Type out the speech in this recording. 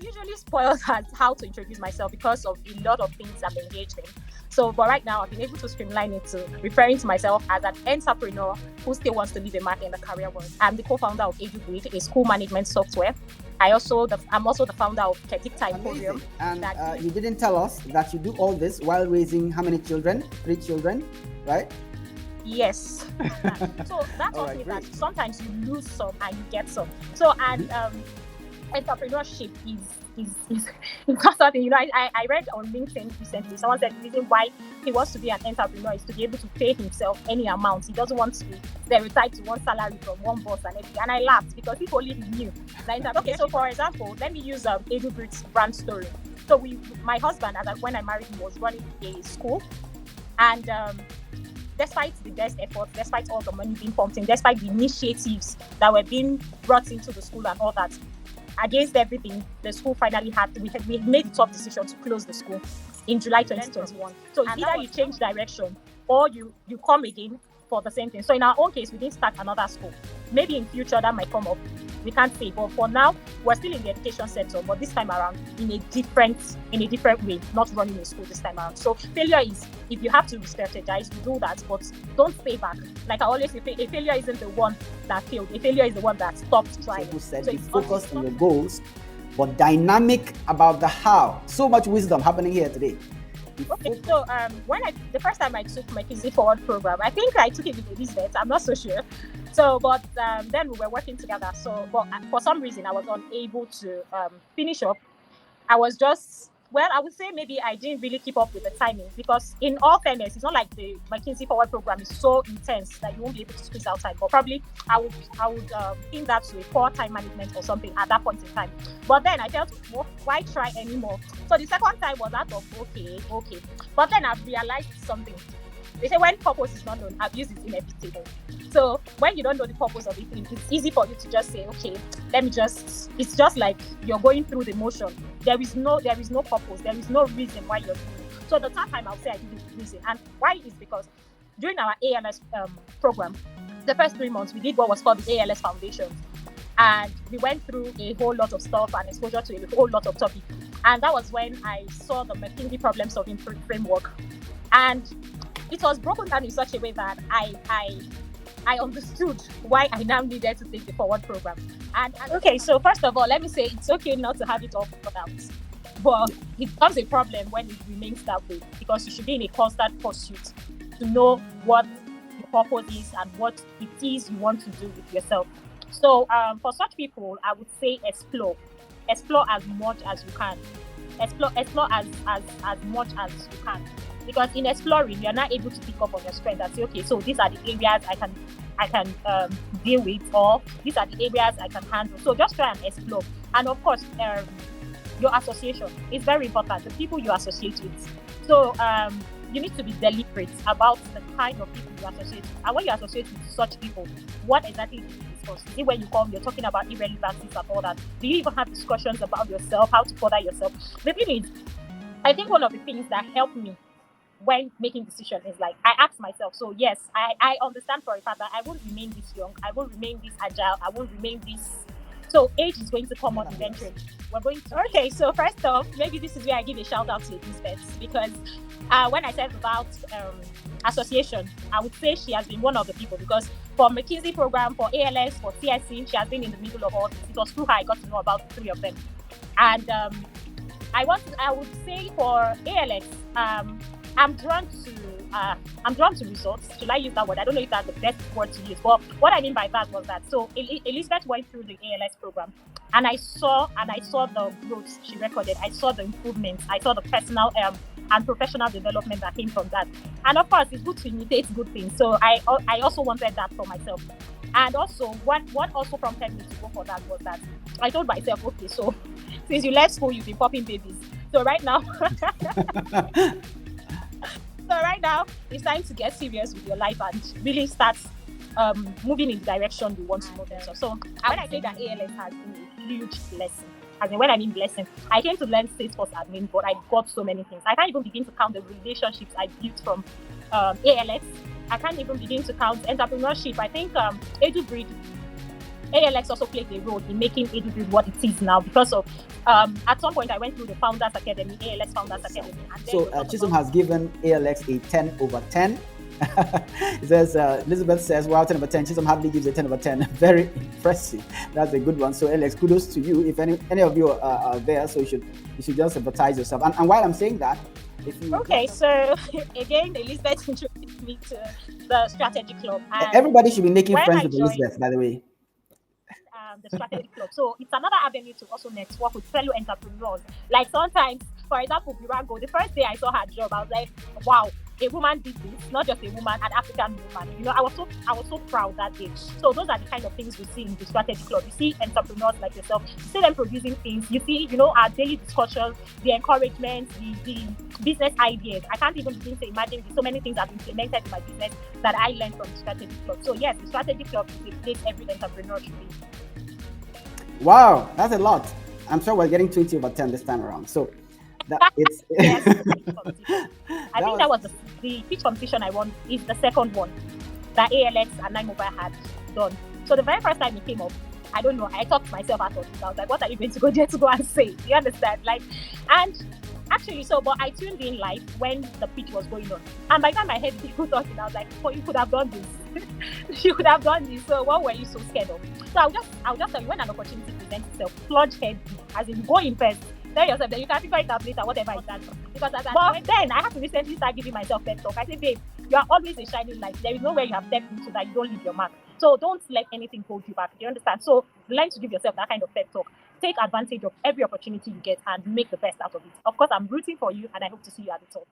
usually spoiled at how to introduce myself because of a lot of things I'm engaged in. So, but right now I've been able to streamline it to referring to myself as an entrepreneur who still wants to leave a mark in the career world. I'm the co-founder of Edubreed, a school management software. I'm also the founder of Kedicta Emporium. And you didn't tell us that you do all this while raising how many children? 3 children, right? Yes. So that taught me that sometimes you lose some and you get some. So entrepreneurship is something, I read on LinkedIn recently, someone said the reason why he wants to be an entrepreneur is to be able to pay himself any amount. He doesn't want to be stereotyped to one salary from one boss and everything. And I laughed because if only he knew. Okay, so for example, let me use Edubreed's brand story. So my husband, when I married him, was running a school, and despite the best efforts, despite all the money being pumped in, despite the initiatives that were being brought into the school and all that, against everything, the school finally we made the tough decision to close the school in July 2021. So either you change direction or you come again for the same thing. So in our own case, we didn't start another school. Maybe in future that might come up. We can't say, but for now, we're still in the education sector, but this time around in a different way, not running a school this time around. So failure is, if you have to strategize, you do that, but don't stay back. Like I always say, a failure isn't the one that failed. A failure is the one that stopped trying. So who said be focused on your goals, but dynamic about the how. So much wisdom happening here today. Okay, so the first time I took my McKinsey Forward program, I think I took it with Elizabeth. I'm not so sure. So, but then we were working together. So, but for some reason, I was unable to finish up. I was just, I would say maybe I didn't really keep up with the timing, because in all fairness, it's not like the McKinsey Forward program is so intense that you won't be able to squeeze out time. But probably I would pin that to a poor time management or something at that point in time. But then I felt, well, why try anymore? So the second time was out of okay. But then I've realized something. They say when purpose is not known, abuse is inevitable. So when you don't know the purpose of it, it's easy for you to just say, okay, it's just like you're going through the motion. There is no purpose. There is no reason why you're doing it. So the third time I'll say I didn't reason. And why is because during our ALS program, the first 3 months, we did what was called the ALS Foundation. And we went through a whole lot of stuff and exposure to a whole lot of topics. And that was when I saw the McKinsey problem solving framework. And it was broken down in such a way that I understood why I now needed to take the forward program. And okay, so first of all, let me say it's okay not to have it all figured out. But it becomes a problem when it remains that way, because you should be in a constant pursuit to know what your purpose is and what it is you want to do with yourself. So for such people, I would say explore as much as you can. Explore as much as you can. Because in exploring, you're not able to pick up on your strengths and say, okay, so these are the areas I can deal with, or these are the areas I can handle. So just try and explore. And of course, your association is very important. The people you associate with. So you need to be deliberate about the kind of people you associate with. And when you associate with such people, what exactly do you discuss? Is it when you come, you're talking about irrelevancies and all that? Do you even have discussions about yourself, how to further yourself? The thing is, I think one of the things that helped me when making decisions is like, I ask myself, so yes, I understand for a fact that I won't remain this young, I won't remain this agile, I won't remain this. So age is going to come up eventually. We're going to. Okay, so first off, maybe this is where I give a shout out to Elizabeth, because when I said about association, I would say she has been one of the people, because for McKinsey program, for ALS, for CSC, she has been in the middle of all this. It was through her I got to know about the 3 of them. And I would say for ALS, I'm drawn to results. Should I use that word? I don't know if that's the best word to use. But what I mean by that was that, so Elizabeth went through the ALS program, and I saw the growth she recorded. I saw the improvements. I saw the personal and professional development that came from that. And of course, it's good to imitate good things. So I also wanted that for myself. And also, what also prompted me to go for that was that I told myself, okay, so since you left school, you've been popping babies. So right now. So right now, it's time to get serious with your life and really start moving in the direction you want to move in. So when I say that ALS has been a huge blessing, when I mean blessing, I came to learn Salesforce admin, but I got so many things. I can't even begin to count the relationships I built from ALS. I can't even begin to count entrepreneurship. I think Edubreed ALX also played a role in making Edubreed what it is now, because of at some point I went through the Founders Academy, ALX Founders Academy. And so Chisom has given ALX a 10 over 10. It says, Elizabeth says, wow, 10 over 10. Chisom hardly gives a 10 over 10. Very impressive. That's a good one. So ALX, kudos to you. If any of you are there, so you should just advertise yourself. And while I'm saying that, if you so again, Elizabeth introduced me to the Strategy Club. And everybody should be making friends with Elizabeth, by the way. The Strategy Club. So it's another avenue to also network with fellow entrepreneurs. Like sometimes, for example, Birago, the first day I saw her job, I was like, wow, a woman did this, not just a woman, an African woman. You know, I was so proud that day. So those are the kind of things we see in the Strategy Club. You see entrepreneurs like yourself, you see them producing things. You see, our daily discussions, the encouragement, the business ideas. I can't even begin to imagine so many things I've implemented in my business that I learned from the Strategy Club. So yes, the Strategy Club is a place every entrepreneur should be. Wow, that's a lot. I'm sure we're getting 20 over 10 this time around. So it's yes, I think that was the pitch competition I won is the second one that ALX and 9Mobile had done. So the very first time it came up, I don't know, I talked myself out of it. I was like, what are you going to go there to go and say? Do you understand? And actually, but I tuned in live when the pitch was going on. And by the time I heard people talking, I was like, oh, you could have done this. You could have done this. So what were you so scared of? So I'll just tell you, when an opportunity presents itself, plunge head, as in go in first. Tell yourself that you can figure it out later, whatever it does. But then I have to recently start giving myself pep talk. I say, babe, you are always a shining light. There is nowhere you have stepped into that you don't leave your mark. So don't let anything hold you back. Do you understand? So learn to give yourself that kind of pep talk. Take advantage of every opportunity you get and make the best out of it. Of course, I'm rooting for you and I hope to see you at the top.